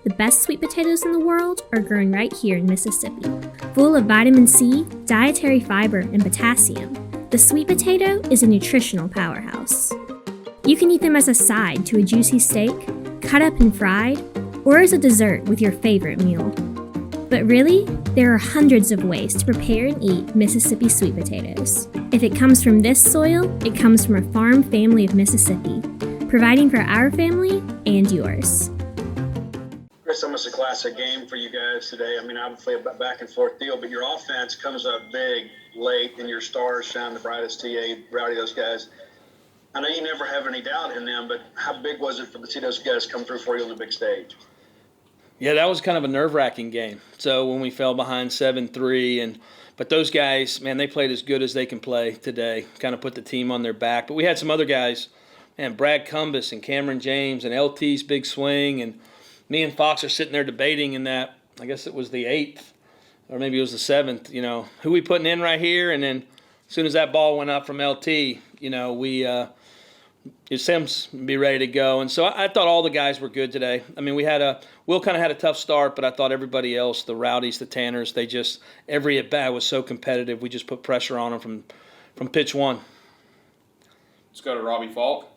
the best sweet potatoes in the world are grown right here in Mississippi. Full of vitamin C, dietary fiber, and potassium, the sweet potato is a nutritional powerhouse. You can eat them as a side to a juicy steak, cut up and fried, or as a dessert with your favorite meal. But really, there are hundreds of ways to prepare and eat Mississippi sweet potatoes. If it comes from this soil, it comes from a farm family of Mississippi, providing for our family and yours. Chris, almost a classic game for you guys today. I mean, obviously a back and forth deal, but your offense comes up big late, and your stars shine the brightest. TA, Rowdy, those guys. I know you never have any doubt in them, but how big was it to see those guys come through for you on the big stage? Yeah, that was kind of a nerve-wracking game. So when we fell behind 7-3, but those guys, man, they played as good as they can play today. Kind of put the team on their back. But we had some other guys, man, Brad Cumbus and Cameron James and LT's big swing, and me and Fox are sitting there debating in that, I guess it was the 8th, or maybe it was the 7th, who we putting in right here. And then as soon as that ball went up from LT, Sims be ready to go. And so I thought all the guys were good today. I mean, Will kind of had a tough start, but I thought everybody else, the Rowdies, the Tanners, every at-bat was so competitive. We just put pressure on them from pitch one. Let's go to Robbie Falk.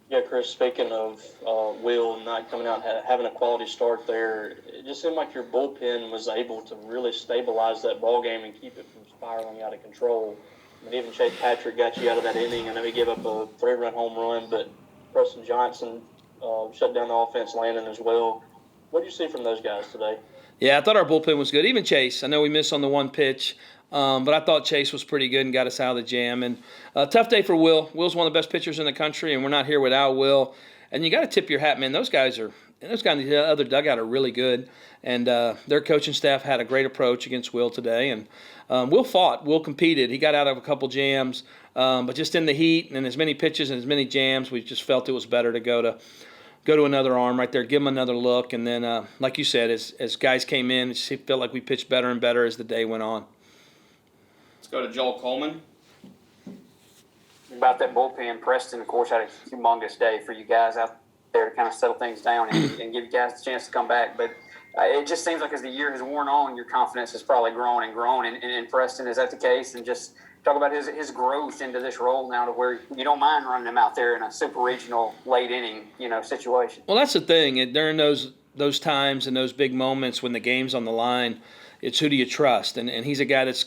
Yeah, Chris, speaking of Will not coming out and having a quality start there, it just seemed like your bullpen was able to really stabilize that ball game and keep it from spiraling out of control. I mean, even Chase Patrick got you out of that inning. I know he gave up a 3-run home run, but Preston Johnson shut down the offense, Landon as well. What did you see from those guys today? Yeah, I thought our bullpen was good. Even Chase. I know we missed on the one pitch, but I thought Chase was pretty good and got us out of the jam. And a tough day for Will. Will's one of the best pitchers in the country, and we're not here without Will. And you got to tip your hat, man. Those guys in the other dugout are really good. And their coaching staff had a great approach against Will today. And Will fought. Will competed. He got out of a couple jams. But just in the heat and as many pitches and as many jams, we just felt it was better to go to another arm right there, give him another look. And then, like you said, as guys came in, it felt like we pitched better and better as the day went on. Let's go to Joel Coleman. About that bullpen, Preston, of course, had a humongous day for you guys out there to kind of settle things down and give you guys the chance to come back. But it just seems like as the year has worn on, your confidence has probably grown and grown. And Preston, is that the case? And just talk about his growth into this role now to where you don't mind running him out there in a super regional late inning, situation. Well, that's the thing. During those times and those big moments when the game's on the line, it's who do you trust? And he's a guy that's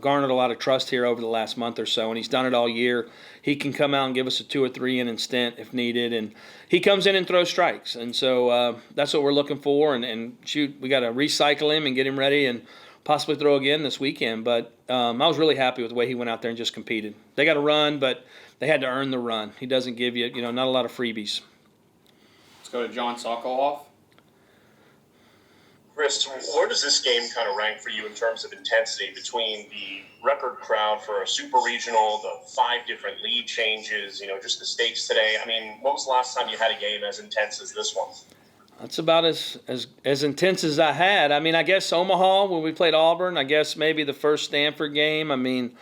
garnered a lot of trust here over the last month or so, and he's done it all year. He can come out and give us a 2 or 3 inning stint if needed, and he comes in and throws strikes. And so that's what we're looking for. And shoot, we got to recycle him and get him ready and possibly throw again this weekend. But I was really happy with the way he went out there and just competed. They got to run, but they had to earn the run. He doesn't give you, not a lot of freebies. Let's go to John Sokoloff. Chris, where does this game kind of rank for you in terms of intensity between the record crowd for a super regional, the 5 different lead changes, just the stakes today? I mean, when was the last time you had a game as intense as this one? That's about as intense as I had. I mean, I guess Omaha when we played Auburn. I guess maybe the first Stanford game. I mean,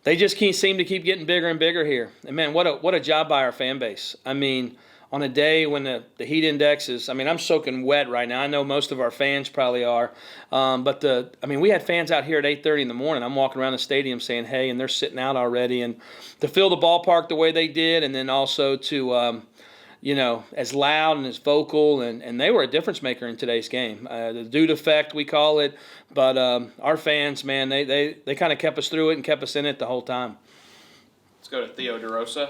they just seem to keep getting bigger and bigger here. And man, what a job by our fan base. I mean, on a day when the heat index is, I'm soaking wet right now. I know most of our fans probably are. But we had fans out here at 8:30 in the morning. I'm walking around the stadium saying, hey, and they're sitting out already. And to fill the ballpark the way they did, and then also to, as loud and as vocal, and they were a difference maker in today's game. The Dude effect, we call it. But our fans, man, they kind of kept us through it and kept us in it the whole time. Let's go to Theo DeRosa.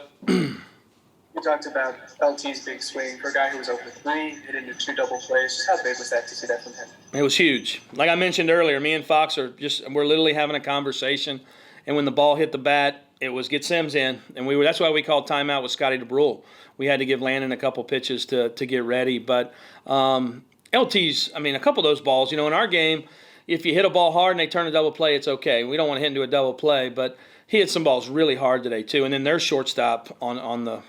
You talked about LT's big swing for a guy who was over 3, hit into 2 double plays. Just how big was that to see that from him? It was huge. Like I mentioned earlier, me and Fox we're literally having a conversation, and when the ball hit the bat, it was get Sims in, and that's why we called timeout with Scotty DeBrule. We had to give Landon a couple pitches to get ready, but LT's, a couple of those balls, in our game, if you hit a ball hard and they turn a double play, it's okay. We don't want to hit into a double play, but he hit some balls really hard today too. And then their shortstop on the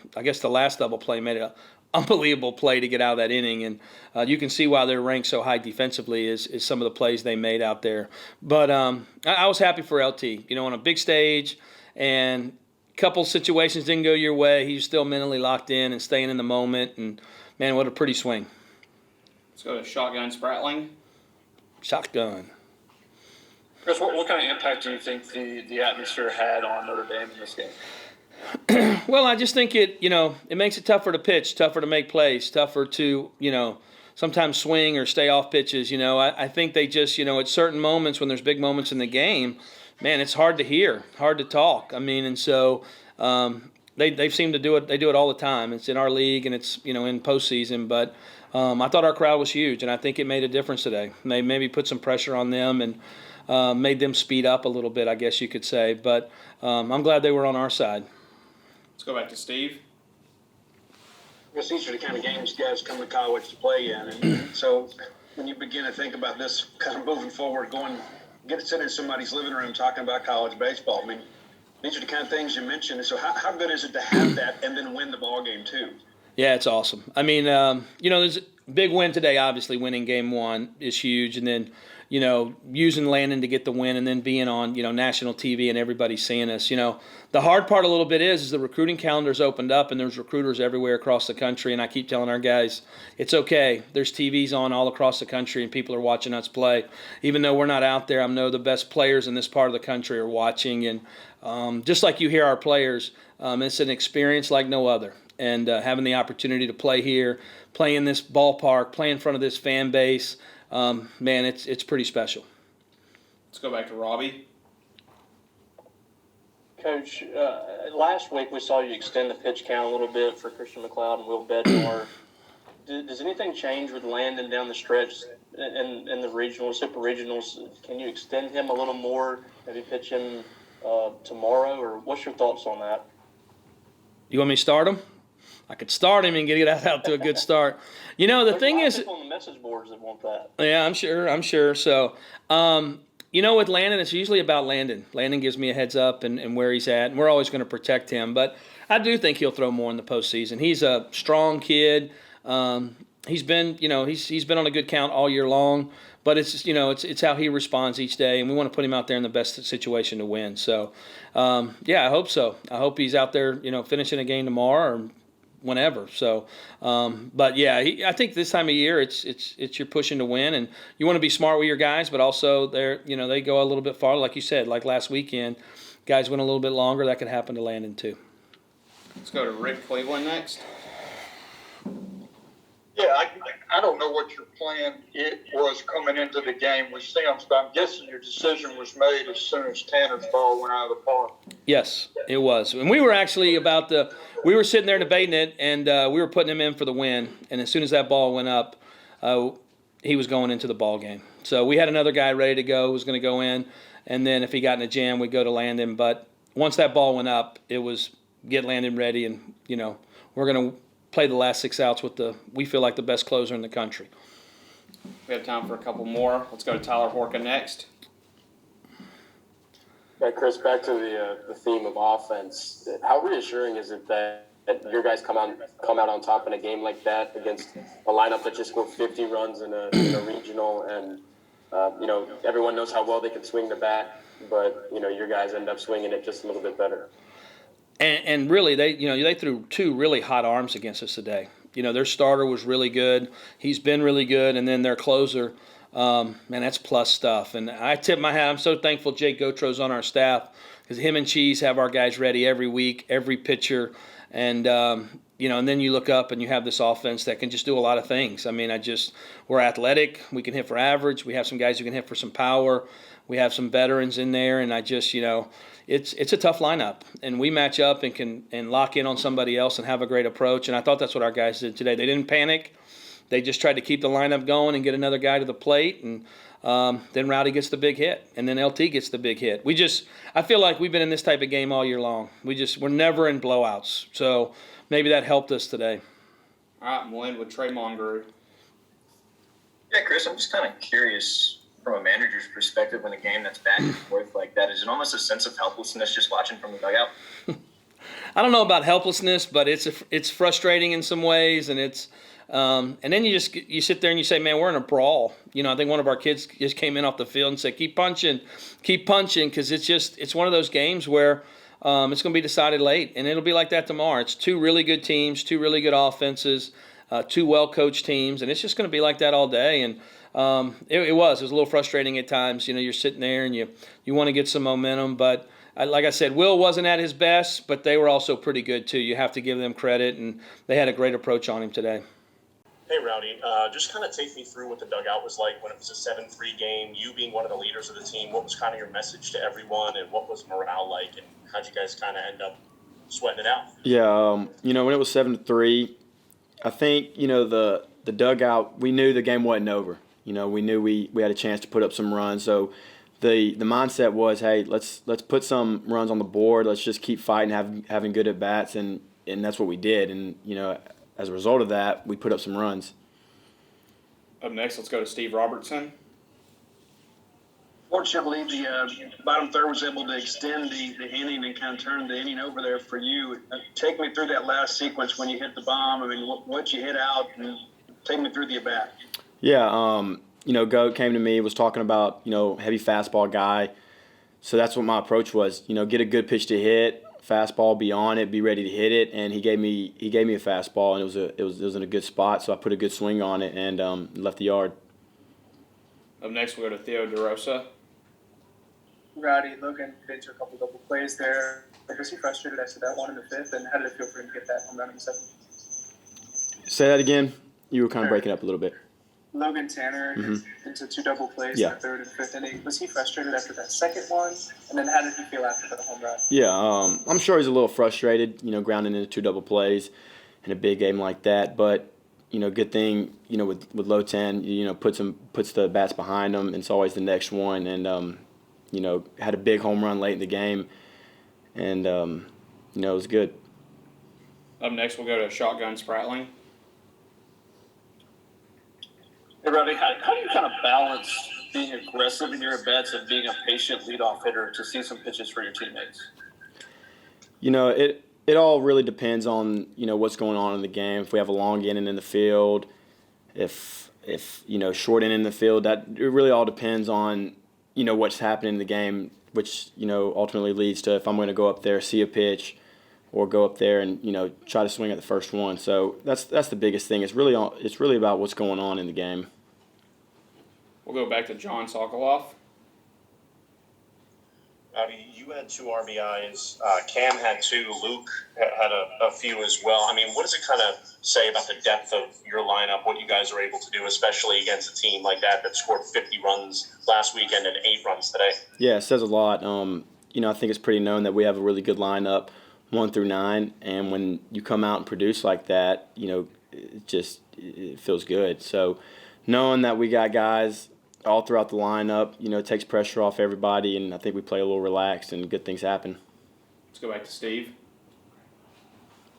last double play made an unbelievable play to get out of that inning. And you can see why they're ranked so high defensively is some of the plays they made out there. But I was happy for LT, on a big stage, and a couple situations didn't go your way. He's still mentally locked in and staying in the moment. And man, what a pretty swing. Let's go to Shotgun Spratling. Shotgun. Chris, what kind of impact do you think the atmosphere had on Notre Dame in this game? Well, I just think it makes it tougher to pitch, tougher to make plays, tougher to, sometimes swing or stay off pitches. I think they just, at certain moments when there's big moments in the game, man, it's hard to hear, hard to talk. I mean, and so they seem to do it. They do it all the time. It's in our league and it's, in postseason. But I thought our crowd was huge, and I think it made a difference today. They maybe put some pressure on them and made them speed up a little bit, I guess you could say. But I'm glad they were on our side. Let's go back to Steve. Because these are the kind of games guys come to college to play in. And so when you begin to think about this kind of moving forward, sitting in somebody's living room talking about college baseball, I mean, these are the kind of things you mentioned. So how good is it to have that and then win the ball game too? Yeah, it's awesome. I mean, there's a big win today, obviously. Winning game one is huge. And then, using Landon to get the win and then being on, national TV and everybody seeing us. The hard part a little bit is the recruiting calendar's opened up and there's recruiters everywhere across the country. And I keep telling our guys, it's okay. There's TVs on all across the country and people are watching us play. Even though we're not out there, I know the best players in this part of the country are watching. And just like you hear our players, it's an experience like no other. And having the opportunity to play here, play in this ballpark, play in front of this fan base, man, it's pretty special. Let's go back to Robbie. Coach, last week we saw you extend the pitch count a little bit for Christian McLeod and Will Bednar. Does anything change with Landon down the stretch in the regionals, super regionals? Can you extend him a little more, maybe pitch him tomorrow, or what's your thoughts on that? You want me to start him? I could start him and get it out to a good start. The thing is, on the message boards that want that. Yeah, I'm sure. So, with Landon, it's usually about Landon. Landon gives me a heads up and where he's at, and we're always going to protect him. But I do think he'll throw more in the postseason. He's a strong kid. He's been, he's been on a good count all year long. But it's just, it's how he responds each day, and we want to put him out there in the best situation to win. So, I hope so. I hope he's out there, finishing a game tomorrow or whenever. So, I think this time of year it's you're pushing to win, and you want to be smart with your guys, but also they go a little bit farther, like you said, like last weekend, guys went a little bit longer. That could happen to Landon too. Let's go to Rick Cleveland next. Yeah, I don't know what your plan was coming into the game with Sims, but I'm guessing your decision was made as soon as Tanner's ball went out of the park. Yes, it was. And we were actually we were sitting there debating it, and we were putting him in for the win. And as soon as that ball went up, he was going into the ball game. So we had another guy ready to go, who was going to go in. And then if he got in a jam, we'd go to Landon. But once that ball went up, it was get Landon ready, and, we're going to play the last 6 outs with we feel like the best closer in the country. We have time for a couple more. Let's go to Tyler Horka next. Yeah, Chris, back to the theme of offense. How reassuring is it that your guys come out on top in a game like that against a lineup that just scored 50 runs in a regional, and everyone knows how well they can swing the bat, but your guys end up swinging it just a little bit better. And really, they threw 2 really hot arms against us today. Their starter was really good. He's been really good. And then their closer, man, that's plus stuff. And I tip my hat. I'm so thankful Jake Gotro's on our staff, because him and Cheese have our guys ready every week, every pitcher. And, and then you look up and you have this offense that can just do a lot of things. I mean, we're athletic. We can hit for average. We have some guys who can hit for some power. We have some veterans in there. And it's a tough lineup, and we match up and can lock in on somebody else and have a great approach. And I thought that's what our guys did today. They didn't panic. They just tried to keep the lineup going and get another guy to the plate. And then Rowdy gets the big hit, and then LT gets the big hit. I feel like we've been in this type of game all year long. We're never in blowouts. So maybe that helped us today. All right, we'll end with Trey Mongeru. Yeah, Chris, I'm just kind of curious from a manager's perspective when a game that's back and forth like that. Is it almost a sense of helplessness just watching from the dugout? I don't know about helplessness, but it's frustrating in some ways, and it's and then you sit there and you say, man, we're in a brawl. I think one of our kids just came in off the field and said, keep punching, because it's one of those games where it's going to be decided late, and it'll be like that tomorrow. It's 2 really good teams, 2 really good offenses. two well-coached teams, and it's just going to be like that all day. And it was a little frustrating at times. You're sitting there and you want to get some momentum, but like I said, Will wasn't at his best, but they were also pretty good too. You have to give them credit, and they had a great approach on him today. Hey, Rowdy, just kind of take me through what the dugout was like when it was a 7-3 game, you being one of the leaders of the team. What was kind of your message to everyone, and what was morale like, and how'd you guys kind of end up sweating it out? Yeah, when it was 7-3, I think, the dugout, we knew the game wasn't over. We knew we had a chance to put up some runs. So the mindset was, hey, let's put some runs on the board. Let's just keep fighting, having good at-bats, and that's what we did. And, as a result of that, we put up some runs. Up next, let's go to Steve Robertson. Fortunately, the bottom third was able to extend the inning and kind of turn the inning over there for you. Take me through that last sequence when you hit the bomb. I mean, what you hit out, and take me through the at-bat. Yeah, Goat came to me, was talking about, heavy fastball guy. So that's what my approach was. Get a good pitch to hit, fastball, be on it, be ready to hit it. And he gave me a fastball, and it was in a good spot. So I put a good swing on it and left the yard. Up next, we'll go to Theo DeRosa. Rowdy, Logan hit into a couple double plays there. Was he frustrated after that one in the fifth, and how did it feel for him to get that home run in the seventh? Say that again. You were kind of breaking up a little bit. Logan Tanner into two double plays in the third and fifth inning. Was he frustrated after that second one? And then how did he feel after the home run? Yeah, I'm sure he's a little frustrated, grounding into two double plays in a big game like that. But, good thing, with low 10, puts the bats behind him, and it's always the next one. And, had a big home run late in the game. And, it was good. Up next, we'll go to Shotgun Spratling. Hey, Robbie, how do you kind of balance being aggressive in your at-bats and being a patient leadoff hitter to see some pitches for your teammates? It all really depends on, what's going on in the game. If we have a long inning in the field, if short inning in the field, it really all depends on, what's happening in the game, which, ultimately leads to if I'm going to go up there, see a pitch, or go up there and, try to swing at the first one. So that's the biggest thing. It's really about what's going on in the game. We'll go back to John Sokoloff. Rowdy, you had 2 RBIs. Cam had 2. Luke had a few as well. I mean, what does it kind of say about the depth of your lineup, what you guys are able to do, especially against a team like that scored 50 runs last weekend and 8 runs today? Yeah, it says a lot. I think it's pretty known that we have a really good lineup, 1 through 9, and when you come out and produce like that, it feels good. So knowing that we got guys all throughout the lineup, it takes pressure off everybody, and I think we play a little relaxed and good things happen. Let's go back to Steve.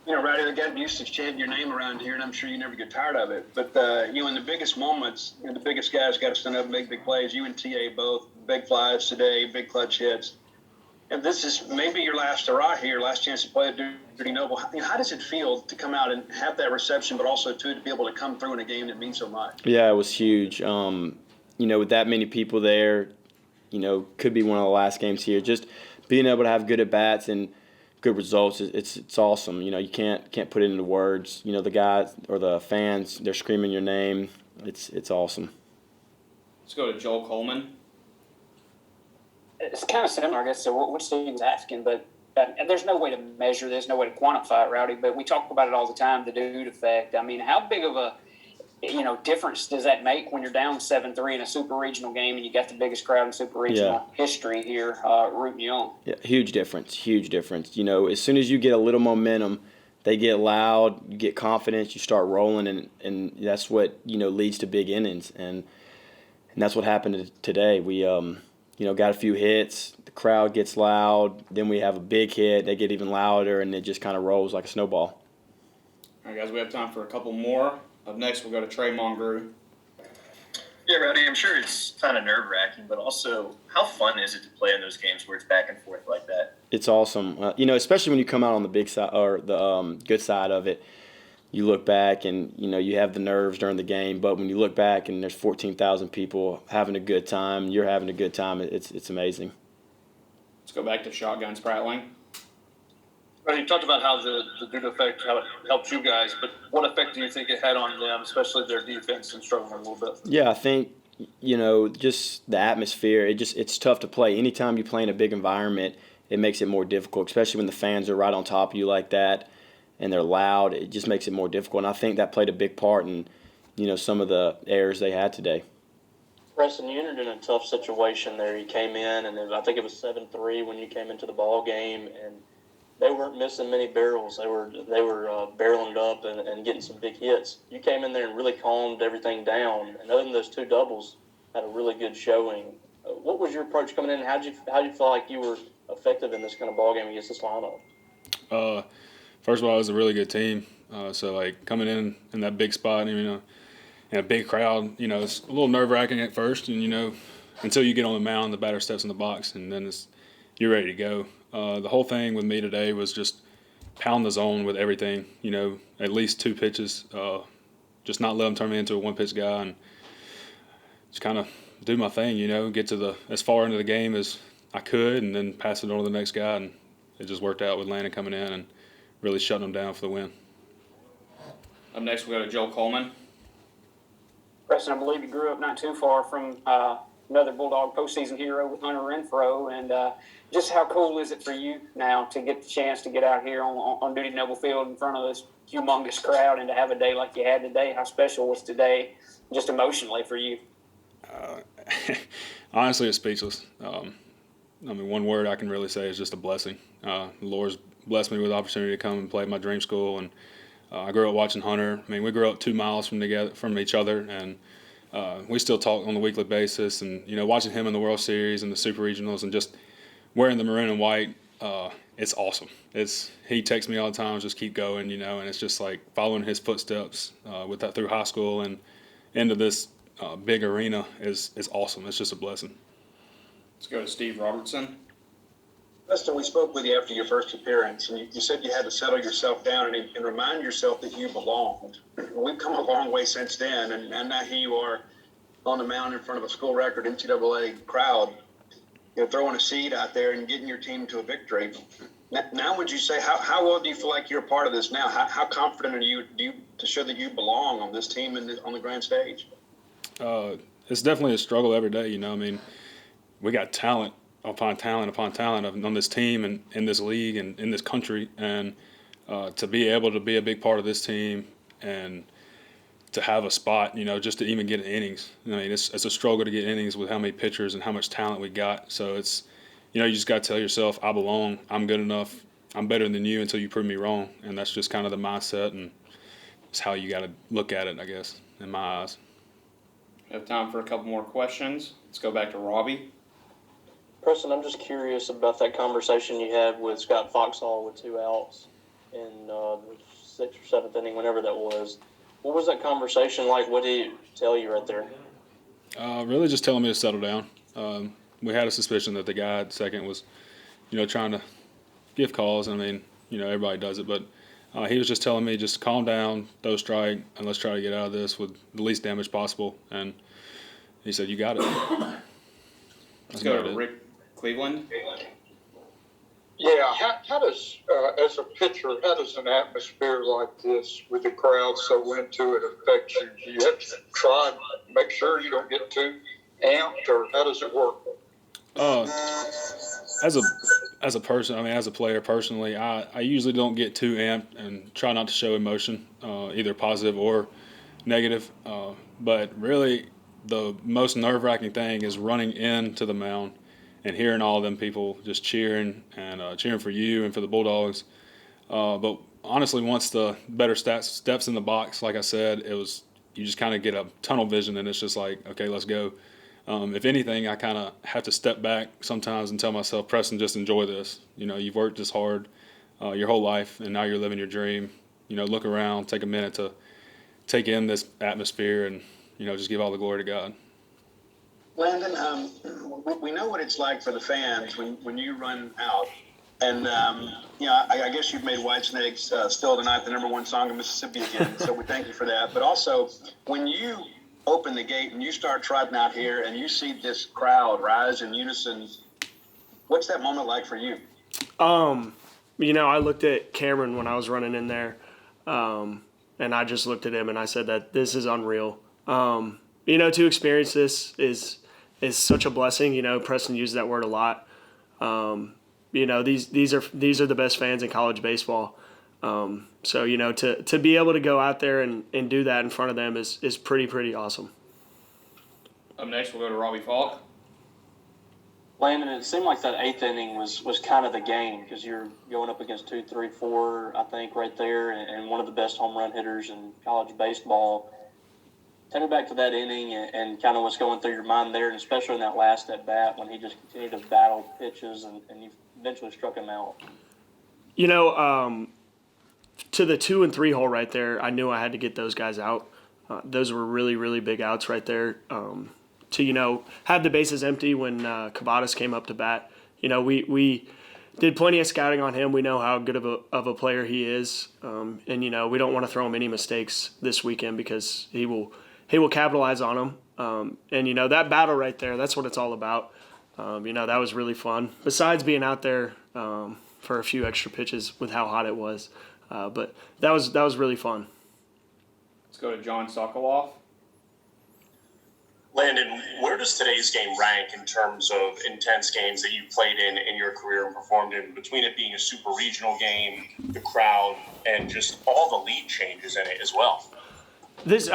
Rowdy, the guy used to chant your name around here, and I'm sure you never get tired of it. But, in the biggest moments, the biggest guys got to stand up and make big plays. You and TA both, big flies today, big clutch hits. And this is maybe your last hurrah here, last chance to play at Dudy Noble. How does it feel to come out and have that reception, but also, too, to be able to come through in a game that means so much? Yeah, it was huge. With that many people there, could be one of the last games here. Just being able to have good at-bats and good results, it's awesome. You can't put it into words. The guys or the fans, they're screaming your name. It's awesome. Let's go to Joel Coleman. It's kind of similar, I guess, to what Steve was asking, but there's no way to measure this, no way to quantify it, Rowdy, but we talk about it all the time, the dude effect. I mean, how big of a difference does that make when you're down 7-3 in a Super Regional game and you got the biggest crowd in Super Regional history here rooting you on? Yeah, huge difference. As soon as you get a little momentum, they get loud, you get confidence, you start rolling, and that's what, leads to big innings. And that's what happened today. We, got a few hits, the crowd gets loud, then we have a big hit, they get even louder, and it just kind of rolls like a snowball. All right, guys, we have time for a couple more. Up next, we'll go to Trey Mongrue. Yeah, Rowdy, I'm sure it's kind of nerve-wracking, but also, how fun is it to play in those games where it's back and forth like that? It's awesome. Especially when you come out on the big side or the good side of it. You look back and, you have the nerves during the game, but when you look back and there's 14,000 people having a good time, you're having a good time, it's amazing. Let's go back to Shotgun Spratling. You talked about how the Dudy effect, how it helped you guys, but what effect do you think it had on them, especially their defense and struggling a little bit? Yeah, I think, just the atmosphere, it's tough to play. Anytime you play in a big environment, it makes it more difficult, especially when the fans are right on top of you like that and they're loud. It just makes it more difficult. And I think that played a big part in, some of the errors they had today. Preston, you entered in a tough situation there. You came in, and I think it was 7-3 when you came into the ball game, and they weren't missing many barrels. They were barreling it up and getting some big hits. You came in there and really calmed everything down. And other than those 2 doubles, had a really good showing. What was your approach coming in? How did you feel like you were effective in this kind of ball game against this lineup? First of all, it was a really good team. So like coming in that big spot, in a big crowd, it's a little nerve-wracking at first, and until you get on the mound, the batter steps in the box, and then you're ready to go. The whole thing with me today was just pound the zone with everything, at least 2 pitches, just not let them turn me into a 1-pitch guy, and just kind of do my thing, get to as far into the game as I could, and then pass it on to the next guy, and it just worked out with Landon coming in and really shutting them down for the win. Up next, we go to Joe Coleman. Preston, I believe you grew up not too far from another Bulldog postseason hero with Hunter Renfroe, and just how cool is it for you now to get the chance to get out here on Dudy Noble Field in front of this humongous crowd and to have a day like you had today? How special was today, just emotionally for you? Honestly, it's speechless. One word I can really say is just a blessing. The Lord's blessed me with the opportunity to come and play at my dream school, and I grew up watching Hunter. we grew up 2 miles from each other, and we still talk on a weekly basis. And watching him in the World Series and the Super Regionals, and just wearing the maroon and white, it's awesome. He texts me all the time, just keep going, and it's just like following his footsteps with that through high school and into this big arena is awesome. It's just a blessing. Let's go to Steve Robertson. Preston, we spoke with you after your first appearance, and you said you had to settle yourself down and remind yourself that you belonged. We've come a long way since then, and now here you are on the mound in front of a school record NCAA crowd, throwing a seed out there and getting your team to a victory. Now, would you say, how well do you feel like you're a part of this now? How confident are you to show that you belong on this team and on the grand stage? It's definitely a struggle every day, we got talent upon talent upon talent on this team and in this league and in this country, and to be able to be a big part of this team and to have a spot, just to even get innings. It's a struggle to get innings with how many pitchers and how much talent we got. So it's, you just got to tell yourself, I belong, I'm good enough, I'm better than you until you prove me wrong. And that's just kind of the mindset, and it's how you got to look at it, I guess, in my eyes. We have time for a couple more questions. Let's go back to Robbie. Preston, I'm just curious about that conversation you had with Scott Foxhall with 2 outs in the 6th or 7th inning, whenever that was. What was that conversation like? What did he tell you right there? Really just telling me to settle down. We had a suspicion that the guy at second was, trying to give calls. Everybody does it, but he was just telling me just calm down, throw a strike, and let's try to get out of this with the least damage possible. And he said, "You got it." Let's go to Rick Cleveland. Yeah, how does, as a pitcher, how does an atmosphere like this with the crowd so into it affect you? Do you have to try and make sure you don't get too amped, or how does it work? As a person, as a player personally, I usually don't get too amped and try not to show emotion, either positive or negative. But really, the most nerve-wracking thing is running into the mound and hearing all of them people just cheering and cheering for you and for the Bulldogs. But honestly, once the better steps in the box, like I said, you just kind of get a tunnel vision, and it's just like, okay, let's go. If anything, I kind of have to step back sometimes and tell myself, Preston, just enjoy this. You've worked this hard your whole life, and now you're living your dream. Look around, take a minute to take in this atmosphere, and just give all the glory to God. Landon, we know what it's like for the fans when you run out. And, I guess you've made Whitesnake's Still Tonight the #1 song in Mississippi again, so we thank you for that. But also, when you open the gate and you start trotting out here and you see this crowd rise in unison, what's that moment like for you? I looked at Cameron when I was running in there, and I just looked at him and I said that this is unreal. To experience this is such a blessing. Preston used that word a lot. These are the best fans in college baseball. To be able to go out there and do that in front of them is pretty awesome. Up next, we'll go to Robbie Falk. Landon, it seemed like that 8th inning was kind of the game because you're going up against 2, 3, 4, I think, right there, and one of the best home run hitters in college baseball. Take me back to that inning and kind of what's going through your mind there, and especially in that last at bat when he just continued to battle pitches and you eventually struck him out. To the 2 and 3 hole right there, I knew I had to get those guys out. Those were really big outs right there. To have the bases empty when Cavadas came up to bat. We did plenty of scouting on him. We know how good of a player he is, and we don't want to throw him any mistakes this weekend because he will capitalize on them. And that battle right there, that's what it's all about. That was really fun. Besides being out there for a few extra pitches with how hot it was, but that was really fun. Let's go to John Sokoloff. Landon, where does today's game rank in terms of intense games that you played in your career and performed in, between it being a super regional game, the crowd, and just all the lead changes in it as well? This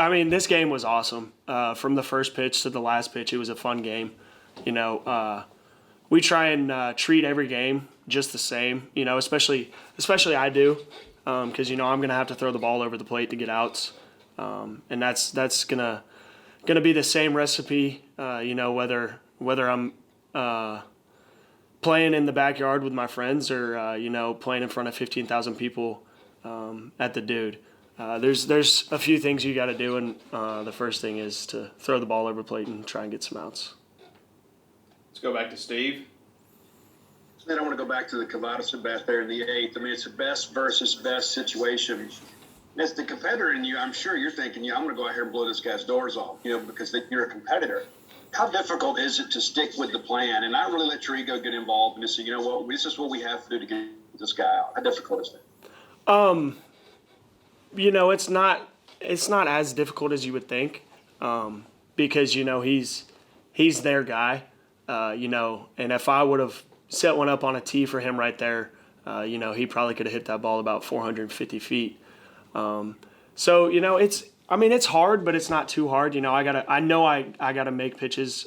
game was awesome. From the first pitch to the last pitch, it was a fun game. We try and treat every game just the same, especially I do, because, I'm going to have to throw the ball over the plate to get outs. And that's gonna be the same recipe, whether I'm playing in the backyard with my friends or playing in front of 15,000 people at the Dude. There's a few things you got to do, and the first thing is to throw the ball over the plate and try and get some outs. Let's go back to Steve. Then I want to go back to the Cavadas at bat there in the 8th. It's a best versus best situation. As the competitor in you, I'm sure you're thinking, I'm going to go out here and blow this guy's doors off, because you're a competitor. How difficult is it to stick with the plan and not really let your ego get involved and just say, this is what we have to do to get this guy out? How difficult is that? It's not as difficult as you would think, because he's their guy, and if I would have set one up on a tee for him right there, he probably could have hit that ball about 450 feet. It's hard, but it's not too hard. I know I gotta make pitches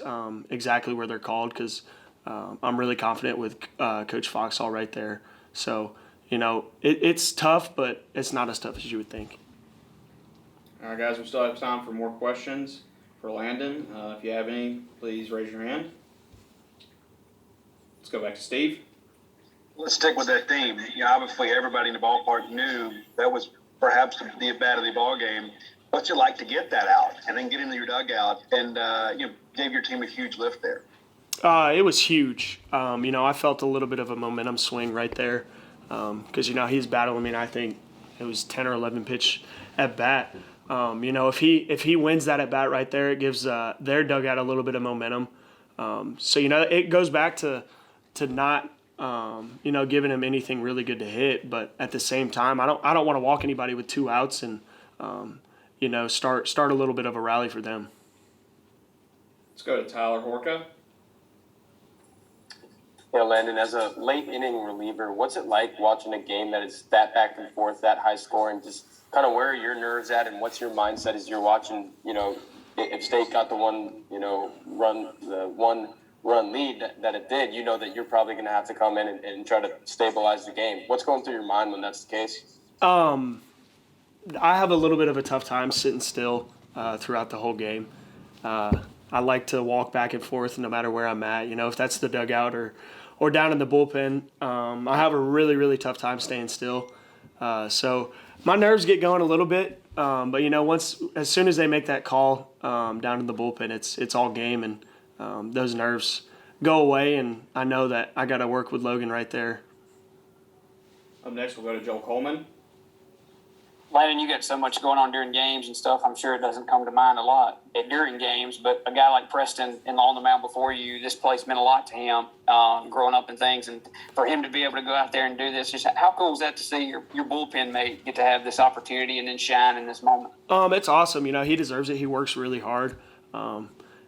exactly where they're called because I'm really confident with Coach Foxall right there. So it's tough, but it's not as tough as you would think. All right, guys, we still have time for more questions for Landon. If you have any, please raise your hand. Let's go back to Steve. Let's stick with that theme. Obviously, everybody in the ballpark knew that was perhaps the at-bat of the ball game. What's it like to get that out and then get into your dugout and gave your team a huge lift there? It was huge. I felt a little bit of a momentum swing right there because he's battling. I think it was 10 or 11 pitch at bat. If he wins that at bat right there, it gives their dugout a little bit of momentum. It goes back to not. Giving him anything really good to hit, but at the same time, I don't want to walk anybody with 2 outs and start a little bit of a rally for them. Let's go to Tyler Horka. Yeah, Landon, as a late inning reliever, what's it like watching a game that is that back and forth, that high scoring? Just kind of where are your nerves at, and what's your mindset as you're watching? If State got the one lead that it did, that you're probably going to have to come in and try to stabilize the game. What's going through your mind when that's the case? I have a little bit of a tough time sitting still throughout the whole game. I like to walk back and forth no matter where I'm at. If that's the dugout or down in the bullpen, I have a really, really tough time staying still. So my nerves get going a little bit, but as soon as they make that call down in the bullpen, it's all game, and those nerves go away, and I know that I got to work with Logan right there. Up next, we'll go to Joel Coleman. Landon, you got so much going on during games and stuff. I'm sure it doesn't come to mind a lot during games. But a guy like Preston and on the mound before you, this place meant a lot to him growing up and things. And for him to be able to go out there and do this, just how cool is that to see your bullpen mate get to have this opportunity and then shine in this moment? It's awesome. He deserves it. He works really hard.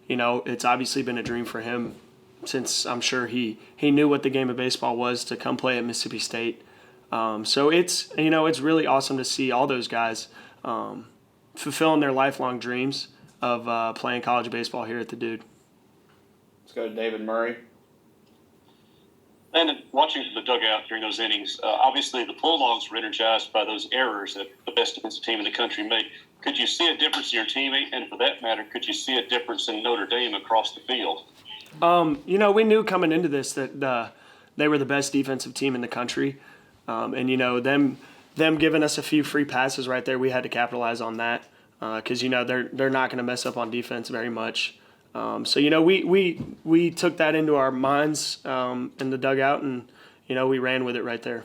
It's obviously been a dream for him since I'm sure he knew what the game of baseball was to come play at Mississippi State. So it's really awesome to see all those guys fulfilling their lifelong dreams of playing college baseball here at the Dude. Let's go to David Murray. And watching the dugout during those innings, obviously the Bulldogs were energized by those errors that the best defensive team in the country made. Could you see a difference in your teammate? And for that matter, could you see a difference in Notre Dame across the field? We knew coming into this that they were the best defensive team in the country. Them giving us a few free passes right there, we had to capitalize on that because they're not going to mess up on defense very much. We took that into our minds in the dugout, and we ran with it right there.